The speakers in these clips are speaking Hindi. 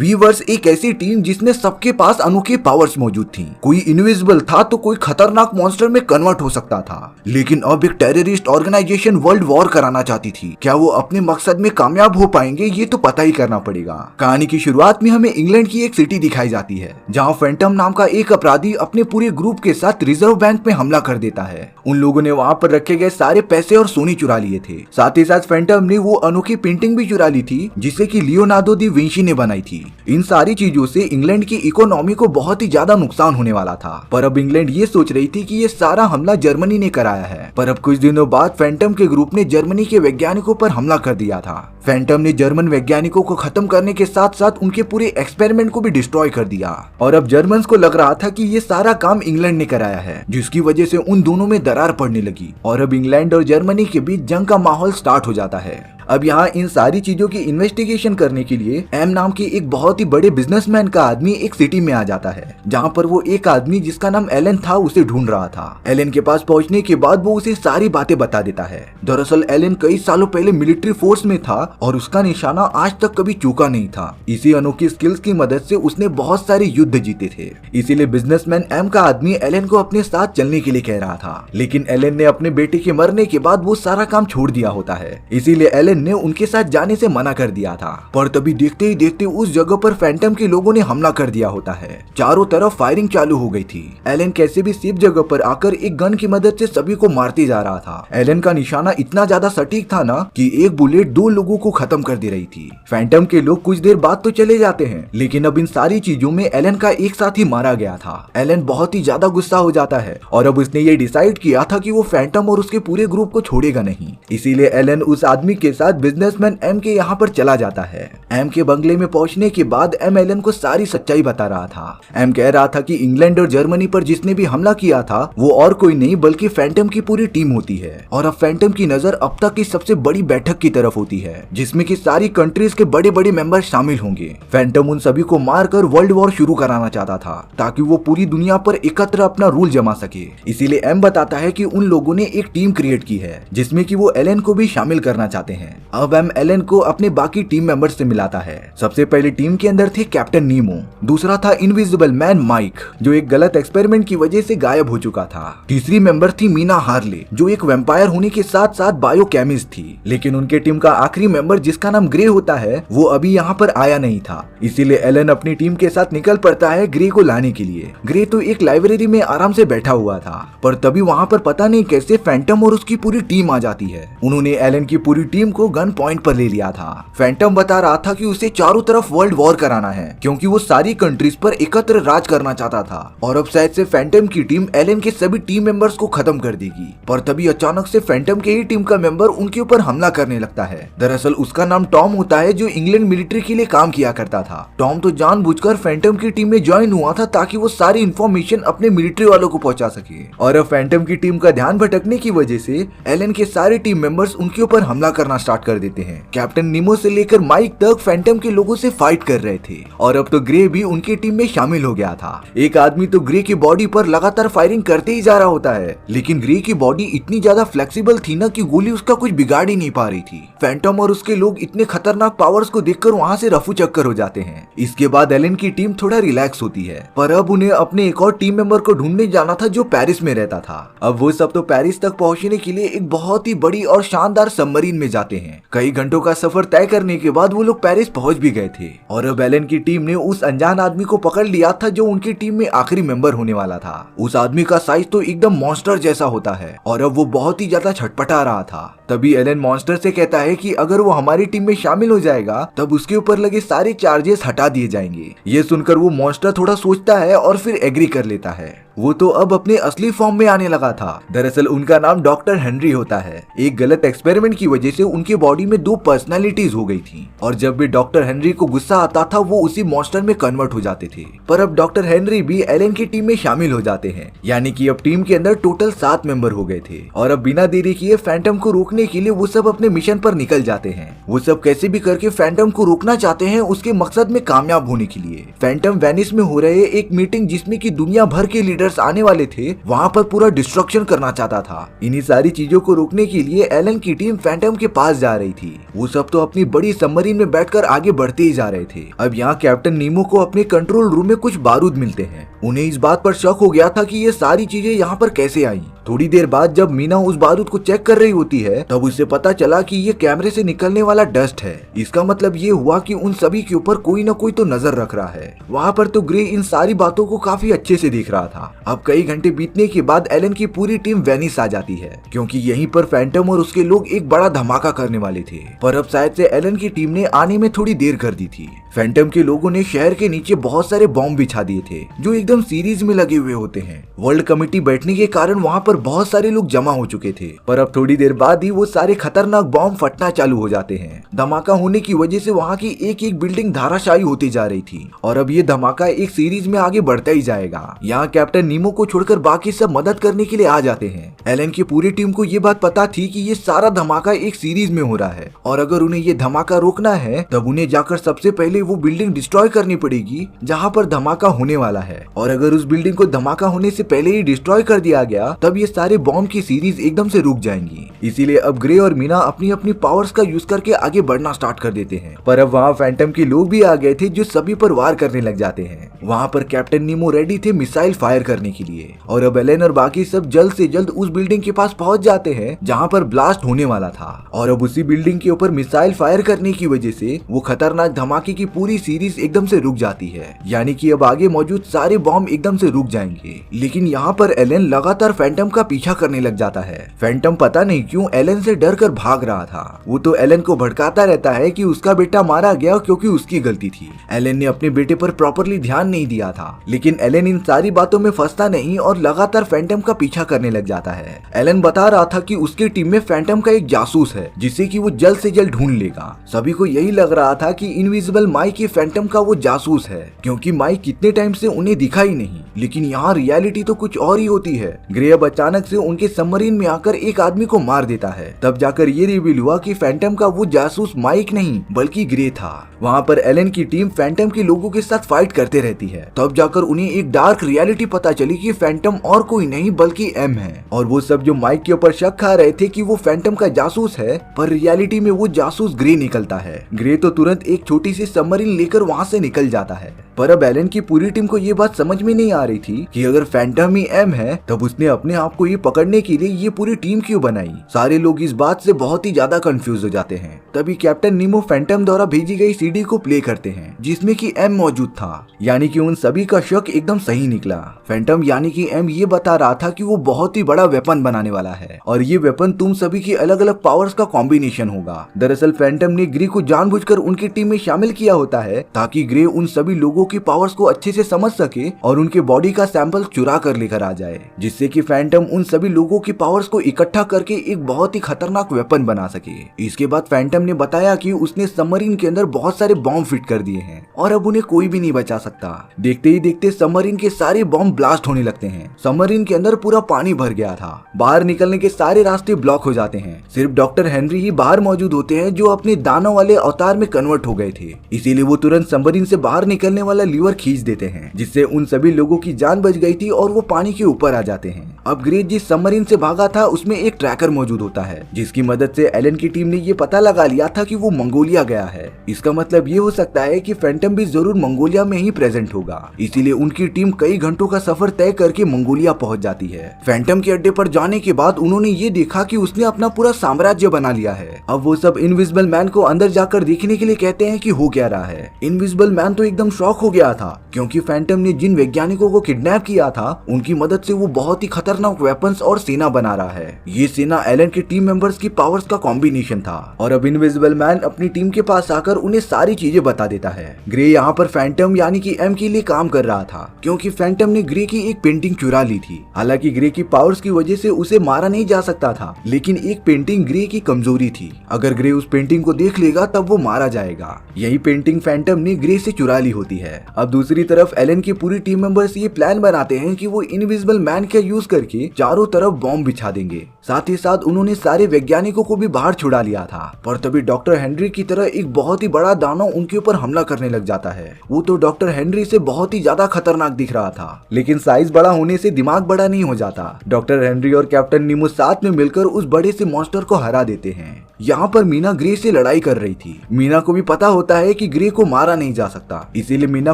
वीवर्स एक ऐसी टीम जिसमें सबके पास अनोखी पावर्स मौजूद थी। कोई इनविजिबल था तो कोई खतरनाक मॉन्स्टर में कन्वर्ट हो सकता था। लेकिन अब एक टेररिस्ट ऑर्गेनाइजेशन वर्ल्ड वॉर कराना चाहती थी। क्या वो अपने मकसद में कामयाब हो पाएंगे, ये तो पता ही करना पड़ेगा। कहानी की शुरुआत में हमें इंग्लैंड की एक सिटी दिखाई जाती है, जहाँ फैंटम नाम का एक अपराधी अपने पूरे ग्रुप के साथ रिजर्व बैंक में हमला कर देता है। उन लोगों ने वहाँ पर रखे गए सारे पैसे और सोने चुरा लिए थे। साथ ही साथ फैंटम ने वो अनोखी पेंटिंग भी चुरा ली थी जिसे कि लियोनार्डो दी विंची ने बनाई थी। इन सारी चीजों से इंग्लैंड की इकोनॉमी को बहुत ही ज्यादा नुकसान होने वाला था। पर अब इंग्लैंड ये सोच रही थी कि ये सारा हमला जर्मनी ने कराया है। पर अब कुछ दिनों बाद फैंटम के ग्रुप ने जर्मनी के वैज्ञानिकों पर हमला कर दिया था। फैंटम ने जर्मन वैज्ञानिकों को खत्म करने के साथ साथ उनके पूरे एक्सपेरिमेंट को भी डिस्ट्रॉय कर दिया। और अब जर्मन्स को लग रहा था कि ये सारा काम इंग्लैंड ने कराया है, जिसकी वजह से उन दोनों में दरार पड़ने लगी और अब इंग्लैंड और जर्मनी के बीच जंग का माहौल स्टार्ट हो जाता है। अब यहाँ इन सारी चीजों की इन्वेस्टिगेशन करने के लिए एम नाम के एक बहुत ही बड़े बिजनेसमैन का आदमी एक सिटी में आ जाता है, जहाँ पर वो एक आदमी जिसका नाम एलन था उसे ढूंढ रहा था। एलन के पास पहुँचने के बाद वो उसे सारी बातें बता देता है। दरअसल एलन कई सालों पहले मिलिट्री फोर्स में था और उसका निशाना आज तक कभी चूका नहीं था। इसी अनोखी स्किल्स की मदद से उसने बहुत सारे युद्ध जीते थे। इसीलिए बिजनेसमैन एम का आदमी एलन को अपने साथ चलने के लिए कह रहा था। लेकिन एलन ने अपने बेटे के मरने के बाद वो सारा काम छोड़ दिया होता है, इसीलिए एलन ने उनके साथ जाने से मना कर दिया था। पर तभी देखते ही देखते उस जगह पर फैंटम के लोगों ने हमला कर दिया होता है। चारों तरफ फायरिंग चालू हो गई थी। एलन कैसे भी सेफ जगह पर आकर एक गन की मदद से सभी को मारते जा रहा था। एलन का निशाना इतना ज्यादा सटीक था ना कि एक बुलेट 2 लोगों को खत्म कर दे रही थी। फैंटम के लोग कुछ देर बाद तो चले जाते हैं, लेकिन अब इन सारी चीजों में एलन का एक साथी मारा गया था। एलन बहुत ही ज्यादा गुस्सा हो जाता है और अब उसने ये डिसाइड किया था कि वो फैंटम और उसके पूरे ग्रुप को छोड़ेगा नहीं। इसीलिए एलन उस आदमी के साथ बिजनेसमैन एम के यहाँ पर चला जाता है। एम के बंगले में पहुंचने के बाद एम एलन को सारी सच्चाई बता रहा था। एम कह रहा था कि इंग्लैंड और जर्मनी पर जिसने भी हमला किया था वो और कोई नहीं बल्कि फैंटम की पूरी टीम होती है। और अब फैंटम की नजर अब तक की सबसे बड़ी बैठक की तरफ होती है, जिसमें की सारी कंट्रीज के बड़े बड़े मेंबर शामिल होंगे। फैंटम उन सभी को मारकर वर्ल्ड वॉर शुरू कराना चाहता था ताकि वो पूरी दुनिया पर एकत्र अपना रूल जमा सके। इसीलिए एम बताता है कि उन लोगों ने एक टीम क्रिएट की है जिसमें कि वो एलन को भी शामिल करना चाहते हैं। अब एम एलन को अपने बाकी टीम मेंबर्स से मिलाता है। सबसे पहले टीम के अंदर थे कैप्टन नीमो, दूसरा था इनविजिबल मैन माइक जो एक गलत एक्सपेरिमेंट की वजह से गायब हो चुका था। तीसरी मेंबर थी मीना हार्ले जो एक वैम्पायर होने के साथ साथ बायोकेमिस्ट थी। लेकिन उनके टीम का आखिरी मेंबर जिसका नाम ग्रे होता है वो अभी यहाँ पर आया नहीं था। इसीलिए एलन अपनी टीम के साथ निकल पड़ता है ग्रे को लाने के लिए। ग्रे तो एक लाइब्रेरी में आराम से बैठा हुआ था, पर तभी वहाँ पर पता नहीं कैसे फैंटम और उसकी पूरी टीम आ जाती है। उन्होंने एलन की पूरी टीम को गन पॉइंट पर ले लिया था। फैंटम बता रहा था कि उसे चारों तरफ वर्ल्ड वॉर कराना है क्योंकि वो सारी कंट्रीज पर एकत्र राज करना चाहता था और अब शायद से फैंटम की टीम एलन के सभी टीम मेंबर्स को खत्म कर देगी। पर तभी अचानक से फैंटम के ही टीम का मेंबर उनके ऊपर हमला करने लगता है। दरअसल उसका नाम टॉम होता है जो इंग्लैंड मिलिट्री के लिए काम किया करता था। टॉम तो जानबूझकर फैंटम की टीम में ज्वाइन हुआ था ताकि वो सारी इन्फॉर्मेशन अपने मिलिट्री वालों को पहुंचा सके। और अब फैंटम की टीम का ध्यान भटकने की वजह से एलन के सारे टीम मेंबर्स उनके ऊपर हमला करना स्टार्ट कर देते हैं। कैप्टन नीमो से लेकर माइक तक फैंटम के लोगों से फाइट कर रहे थे और अब तो ग्रे भी उनकी टीम में शामिल हो गया था। एक आदमी तो ग्रे की बॉडी पर लगातार फायरिंग करते ही जा रहा होता है, लेकिन ग्रे की बॉडी इतनी ज्यादा फ्लेक्सिबल थी ना कि गोली उसका कुछ बिगाड़ ही नहीं पा रही थी। फैंटम और उसके लोग इतने खतरनाक पावर्स को देखकर वहाँ से रफू चक्कर हो जाते हैं। इसके बाद एलन की टीम थोड़ा रिलैक्स होती है, पर अब उन्हें अपने एक और टीम मेंबर को ढूंढने जाना था जो पेरिस में रहता था। अब वो सब तो पेरिस तक पहुँचने के लिए एक बहुत ही बड़ी और शानदार सबमरीन में जाते हैं। कई घंटों का सफर तय करने के बाद वो लोग पेरिस पहुंच भी गए थे और अब एलन की टीम ने उस अनजान आदमी को पकड़ लिया था जो उनकी टीम में आखिरी मेंबर होने वाला था। उस आदमी का साइज तो एकदम मॉन्स्टर जैसा होता है और अब वो बहुत ही ज्यादा छटपटा रहा था। तभी एलन मॉन्स्टर से कहता है कि अगर वो हमारी टीम में शामिल हो जाएगा तब उसके ऊपर लगे सारे चार्जेस हटा दिए जाएंगे। ये सुनकर वो मॉन्स्टर थोड़ा सोचता है और फिर एग्री कर लेता है। वो तो अब अपने असली फॉर्म में आने लगा था। दरअसल उनका नाम डॉक्टर हेनरी होता है। एक गलत एक्सपेरिमेंट की वजह से उनके बॉडी में 2 पर्सनालिटीज हो गई थी और जब भी डॉक्टर हेनरी को गुस्सा आता था वो उसी मॉन्स्टर में कन्वर्ट हो जाते थे। पर अब डॉक्टर हेनरी भी एलन की टीम में शामिल हो जाते हैं, यानी कि अब टीम के अंदर टोटल 7 मेंबर हो गए थे। और अब बिना देरी किए फैंटम को रोकने रोकने के लिए वो सब अपने मिशन पर निकल जाते हैं। वो सब कैसे भी करके फैंटम को रोकना चाहते हैं उसके मकसद में कामयाब होने के लिए। फैंटम वेनिस में हो रहे एक मीटिंग जिसमें कि दुनिया भर के लीडर्स आने वाले थे, वहाँ पर पूरा डिस्ट्रक्शन करना चाहता था। इन्हीं सारी चीजों को रोकने के लिए एलन की टीम फैंटम के पास जा रही थी। वो सब तो अपनी बड़ी सबमरीन में बैठकर आगे बढ़ते ही जा रहे थे। अब यहाँ कैप्टन नीमो को अपने कंट्रोल रूम में कुछ बारूद मिलते हैं। उन्हें इस बात पर शक हो गया था कि ये सारी चीजें यहाँ पर कैसे आई। थोड़ी देर बाद जब मीना उस बारूद को चेक कर रही होती है तब उसे पता चला कि ये कैमरे से निकलने वाला डस्ट है। इसका मतलब ये हुआ कि उन सभी के ऊपर कोई न कोई तो नजर रख रहा है। वहाँ पर तो ग्रे इन सारी बातों को काफी अच्छे से देख रहा था। अब कई घंटे बीतने के बाद एलन की पूरी टीम वेनिस आ जाती है, क्योंकि यहीं पर फैंटम और उसके लोग एक बड़ा धमाका करने वाले थे। पर अब शायद से एलन की टीम ने आने में थोड़ी देर कर दी थी। फैंटम के लोगों ने शहर के नीचे बहुत सारे बॉम्ब बिछा दिए थे जो एकदम सीरीज में लगे हुए होते हैं। वर्ल्ड कमेटी बैठने के कारण वहाँ पर बहुत सारे लोग जमा हो चुके थे। पर अब थोड़ी देर बाद ही वो सारे खतरनाक बॉम्ब फटना चालू हो जाते हैं। धमाका होने की वजह से वहाँ की एक एक बिल्डिंग धाराशायी होती जा रही थी और अब ये धमाका एक सीरीज में आगे बढ़ता ही जाएगा। यहाँ कैप्टन नीमो को छोड़कर बाकी सब मदद करने के लिए आ जाते हैं। एलन की पूरी टीम को ये बात पता थी कि ये सारा धमाका एक सीरीज में हो रहा है और अगर उन्हें ये धमाका रोकना है तब उन्हें जाकर सबसे पहले वो बिल्डिंग डिस्ट्रॉय करनी पड़ेगी जहाँ पर धमाका होने वाला है। और अगर उस बिल्डिंग को धमाका होने से पहले ही डिस्ट्रॉय कर दिया गया तब ये सारे बॉम्ब की सीरीज एकदम से रुक जाएंगी। इसीलिए अब ग्रे और मीना अपनी अपनी पावर्स का यूज करके आगे बढ़ना स्टार्ट कर देते हैं। पर अब वहाँ फैंटम के लोग भी आ गए थे जो सभी पर वार करने लग जाते हैं। वहाँ पर कैप्टन नीमो रेडी थे मिसाइल फायर करने के लिए और अब एलन और बाकी सब जल्द से जल्द उस बिल्डिंग के पास पहुंच जाते हैं जहाँ पर ब्लास्ट होने वाला था। और अब उसी बिल्डिंग के ऊपर मिसाइल फायर करने की वजह से वो खतरनाक धमाके की पूरी सीरीज एकदम से रुक जाती है, यानी कि अब आगे मौजूद सारे बॉम्ब एकदम से रुक जाएंगे। लेकिन यहाँ पर एलन लगातार फैंटम का पीछा करने लग जाता है। फैंटम पता नहीं क्यों एलन से डर कर भाग रहा था। वो तो एलन को भड़काता रहता है कि उसका बेटा मारा गया क्योंकि उसकी गलती थी। एलन ने अपने बेटे पर प्रॉपरली ध्यान नहीं दिया था। लेकिन एलन इन सारी बातों में फंसता नहीं और लगातार फैंटम का पीछा करने लग जाता है। एलन बता रहा था कि उसकी टीम में फैंटम का एक जासूस है जिसे कि वो जल्द से जल्द ढूंढ लेगा। सभी को यही लग रहा था कि इनविजिबल माइक ही फैंटम का वो जासूस है, क्योंकि माइक कितने टाइम से उन्हें दिखा ही नहीं। लेकिन यहाँ रियलिटी तो कुछ और ही होती है। ग्रे अब अचानक से उनके सबमरीन में आकर एक आदमी को मार देता है। तब जाकर ये रिवील हुआ कि फैंटम का वो जासूस माइक नहीं बल्कि ग्रे था। वहाँ पर एलन की टीम फैंटम के लोगों के साथ फाइट करते रहती है। तब जाकर उन्हें एक डार्क रियलिटी पता चली कि फैंटम और कोई नहीं बल्कि एम है। और वो सब जो माइक के ऊपर शक खा रहे थे कि वो फैंटम का जासूस है, पर रियलिटी में वो जासूस ग्रे निकलता है। ग्रे तो तुरंत एक छोटी सी सबमरीन लेकर वहाँ से निकल जाता है। पर अब एलन की पूरी टीम को ये बात समझ में नहीं आ रही थी कि अगर फैंटम ही एम है तब उसने अपने आप को ये पकड़ने के लिए ये पूरी टीम क्यों बनाई। सारे लोग इस बात से बहुत ही ज्यादा कंफ्यूज हो जाते हैं। तभी कैप्टन नीमो फैंटम द्वारा भेजी गई सीडी को प्ले करते हैं जिसमें कि एम मौजूद था, यानी कि उन सभी का शक एकदम सही निकला। फैंटम यानी कि एम ये बता रहा था कि वो बहुत ही बड़ा वेपन बनाने वाला है और ये वेपन तुम सभी की अलग अलग पावर्स का कॉम्बिनेशन होगा। दरअसल फैंटम ने ग्रे को जानबूझकर उनकी टीम में शामिल किया होता है ताकि ग्रे उन सभी लोगों की पावर्स को अच्छे से समझ सके और उनके बॉडी का सैंपल चुरा कर लेकर आ जाए, जिससे कि फैंटम उन सभी लोगों की पावर्स को इकट्ठा करके एक बहुत ही खतरनाक वेपन बना सके। इसके बाद फैंटम ने बताया कि उसने सबमरीन के अंदर बहुत सारे बॉम्ब फिट कर दिए हैं और अब उन्हें कोई भी नहीं बचा सकता। देखते ही देखते सबमरीन के सारे बॉम्ब ब्लास्ट होने लगते हैं। सबमरीन के अंदर पूरा पानी भर गया था। बाहर निकलने के सारे रास्ते ब्लॉक हो जाते हैं। सिर्फ डॉक्टर हेनरी ही बाहर मौजूद होते हैं जो अपने दानों वाले अवतार में कन्वर्ट हो गए थे। इसीलिए वो तुरंत सबमरीन से बाहर निकलने वाला लीवर खींच देते हैं, जिससे उन सभी लोगों की जान बच गई थी और वो पानी के ऊपर आ जाते हैं। अब ग्रे जिस सबमरीन से भागा था उसमें एक ट्रैकर मौजूद होता है, जिसकी मदद से एलन की टीम ने ये पता लगा लिया था कि वो मंगोलिया गया है। इसका मतलब ये हो सकता है कि फैंटम भी जरूर मंगोलिया में ही प्रेजेंट होगा। इसीलिए उनकी टीम कई घंटों का सफर तय करके मंगोलिया पहुंच जाती है। फैंटम के अड्डे पर जाने के बाद उन्होंने ये देखा कि उसने अपना पूरा साम्राज्य बना लिया है। अब वो सब इनविजिबल मैन को अंदर जाकर देखने के लिए कहते हैं कि हो क्या रहा है। इनविजिबल मैन तो एकदम शॉक हो गया था, क्योंकि फैंटम ने जिन वैज्ञानिकों को किडनैप किया था उनकी मदद से वो बहुत ही खतरनाक वेपन्स और सेना बना रहा है। ये सेना एलन के टीम मेंबर्स की पावर्स का कॉम्बिनेशन था। और अब इनविजिबल मैन अपनी टीम के पास आकर उन्हें सारी चीजें बता देता है। ग्रे यहाँ पर फैंटम यानी कि एम के लिए काम कर रहा था, क्योंकि फैंटम ने ग्रे की एक पेंटिंग चुरा ली थी। हालांकि ग्रे की पावर्स की वजह से उसे मारा नहीं जा सकता था, लेकिन एक पेंटिंग ग्रे की कमजोरी थी। अगर ग्रे उस पेंटिंग को देख लेगा तब वो मारा जाएगा। यही पेंटिंग फैंटम ने ग्रे से चुरा ली होती है। अब दूसरी तरफ एलन की पूरी टीम मेंबर्स ये प्लान बनाते हैं कि वो इनविजिबल मैन का यूज करके चारों तरफ बॉम्ब बिछा देंगे। साथ ही साथ उन्होंने सारे वैज्ञानिकों को भी बाहर छुड़ा लिया था। पर तभी डॉक्टर हेनरी की तरह एक बहुत ही बड़ा दानव उनके ऊपर हमला करने लग जाता है। वो तो डॉक्टर हेनरी से बहुत ही ज्यादा खतरनाक दिख रहा था, लेकिन साइज बड़ा होने से दिमाग बड़ा नहीं हो जाता। डॉक्टर हेनरी और कैप्टन नीमो साथ में मिलकर उस बड़े से मॉन्स्टर को हरा देते हैं। यहाँ पर मीना ग्रे से लड़ाई कर रही थी। मीना को भी पता होता है कि ग्रे को मारा नहीं जा सकता, इसीलिए मीना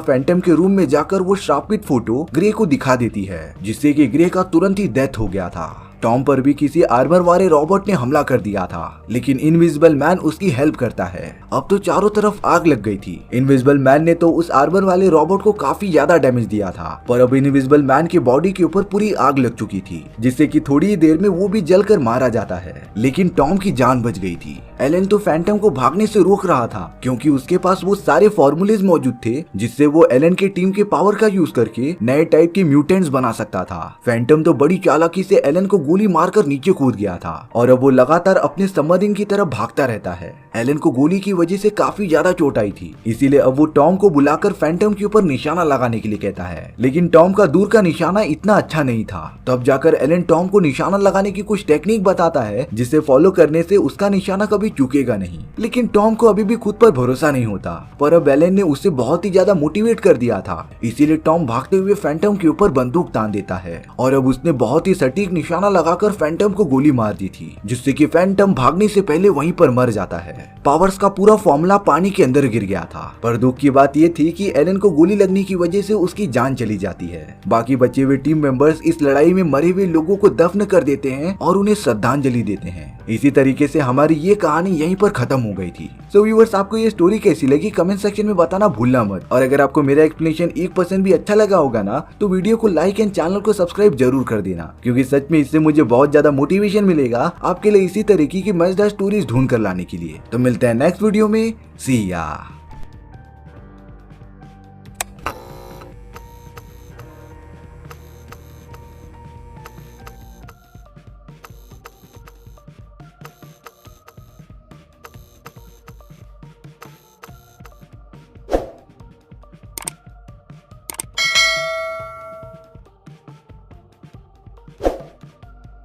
फैंटम के रूम में जाकर वो श्रापित फोटो ग्रे को दिखा देती है, जिससे कि ग्रे का तुरंत ही डेथ हो गया था। टॉम पर भी किसी आर्मर वाले रोबोट ने हमला कर दिया था, लेकिन इनविजिबल मैन उसकी हेल्प करता है। अब तो चारों तरफ आग लग गई थी। इनविजिबल मैन ने तो उस आर्मर वाले रोबोट को काफी ज्यादा डैमेज दिया था, पर अब इनविजिबल मैन की बॉडी के ऊपर पूरी आग लग चुकी थी, जिससे कि थोड़ी ही देर में वो भी जलकर मारा जाता है। लेकिन टॉम की जान बच गई थी। एलन तो फैंटम को भागने से रोक रहा था, क्योंकि उसके पास वो सारे फॉर्मूलेज मौजूद थे जिससे वो एलन के टीम के पावर का यूज करके नए टाइप के म्यूटेंट्स बना सकता था। फैंटम तो बड़ी चालाकी से एलन को गोली मारकर नीचे कूद गया था और अब वो लगातार अपने सबमरीन की तरफ भागता रहता है। एलन को गोली की वजह से काफी ज्यादा चोट आई थी, इसीलिए अब वो टॉम को बुलाकर फैंटम के ऊपर निशाना लगाने के लिए कहता है। लेकिन टॉम का दूर का निशाना इतना अच्छा नहीं था। तब जाकर एलन टॉम को निशाना लगाने की कुछ टेक्निक बताता है, जिसे फॉलो करने से उसका निशाना कभी चूकेगा नहीं। लेकिन टॉम को अभी भी खुद पर भरोसा नहीं होता, पर अब एलन ने उसे बहुत ही ज्यादा मोटिवेट कर दिया था, इसीलिए टॉम भागते हुए फैंटम के ऊपर बंदूक तान देता है और अब उसने बहुत ही सटीक निशाना लगाकर फैंटम को गोली मार दी थी, जिससे कि फैंटम भागने से पहले वहीं पर मर जाता है। पावर्स का पूरा फॉर्मूला पानी के अंदर गिर गया था, पर दुख की बात यह थी कि एलन को गोली लगने की वजह से उसकी जान चली जाती है। बाकी बचे हुए टीम मेंबर्स इस लड़ाई में मरे हुए लोगों को दफन कर देते हैं और उन्हें श्रद्धांजलि देते हैं। इसी तरीके से हमारी ये कहानी यहीं पर खत्म हो गई थी। सो व्यूअर्स, आपको ये स्टोरी कैसी लगी कमेंट सेक्शन में बताना भूलना मत। और अगर आपको मेरा एक्सप्लेनेशन 1% भी अच्छा लगा होगा ना, तो वीडियो को लाइक एंड चैनल को सब्सक्राइब जरूर कर देना, क्योंकि सच में इससे मुझे बहुत ज्यादा मोटिवेशन मिलेगा आपके लिए इसी तरीके की मजेदार स्टोरीज ढूंढ कर लाने के लिए। तो मिलते हैं नेक्स्ट वीडियो में। सी या।